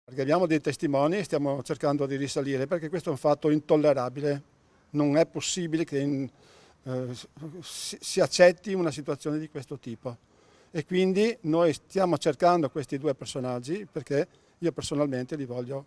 Perché abbiamo dei testimoni e stiamo cercando di risalire, perché questo è un fatto intollerabile. Non è possibile che si accetti una situazione di questo tipo. E quindi noi stiamo cercando questi due personaggi perché io personalmente li voglio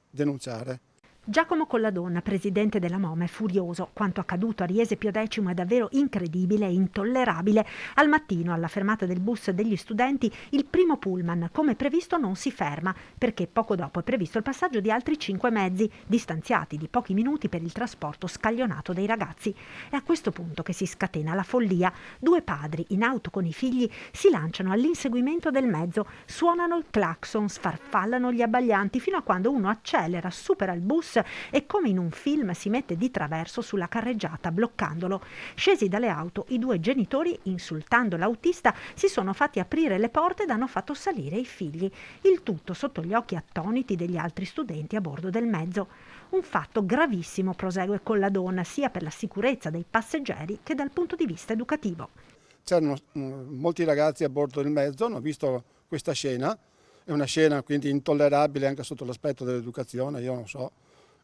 denunciare. Giacomo Colladonna, presidente della MOMA, è furioso. Quanto accaduto a Riese Pio X è davvero incredibile e intollerabile. Al mattino, alla fermata del bus degli studenti, il primo pullman, come previsto, non si ferma, perché poco dopo è previsto il passaggio di altri 5 mezzi, distanziati di pochi minuti per il trasporto scaglionato dei ragazzi. È a questo punto che si scatena la follia. Due padri, in auto con i figli, si lanciano all'inseguimento del mezzo, suonano il clacson, sfarfallano gli abbaglianti, fino a quando uno accelera, supera il bus e come in un film si mette di traverso sulla carreggiata bloccandolo. Scesi dalle auto, i due genitori, insultando l'autista, si sono fatti aprire le porte ed hanno fatto salire i figli. Il tutto sotto gli occhi attoniti degli altri studenti a bordo del mezzo. Un fatto gravissimo, prosegue Colladonna, sia per la sicurezza dei passeggeri che dal punto di vista educativo. C'erano molti ragazzi a bordo del mezzo, hanno visto questa scena, è una scena quindi intollerabile anche sotto l'aspetto dell'educazione. Io non so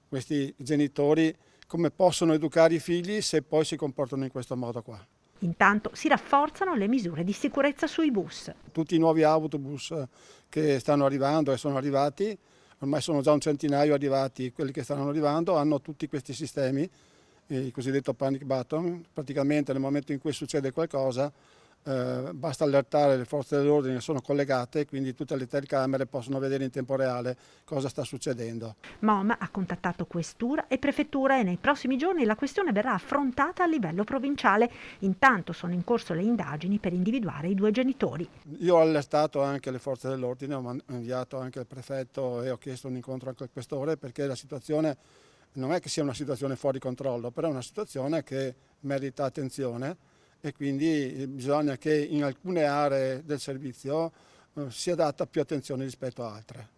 questi genitori come possono educare i figli se poi si comportano in questo modo qua. Intanto si rafforzano le misure di sicurezza sui bus. Tutti i nuovi autobus che stanno arrivando e sono arrivati, ormai sono già un centinaio arrivati, quelli che stanno arrivando, hanno tutti questi sistemi, il cosiddetto panic button. Praticamente nel momento in cui succede qualcosa basta allertare le forze dell'ordine che sono collegate, quindi tutte le telecamere possono vedere in tempo reale cosa sta succedendo. MOM ha contattato questura e prefettura e nei prossimi giorni la questione verrà affrontata a livello provinciale. Intanto sono in corso le indagini per individuare i due genitori. Io ho allertato anche le forze dell'ordine, ho inviato anche il prefetto e ho chiesto un incontro anche al questore, perché la situazione non è che sia una situazione fuori controllo, però è una situazione che merita attenzione e quindi bisogna che in alcune aree del servizio sia data più attenzione rispetto a altre.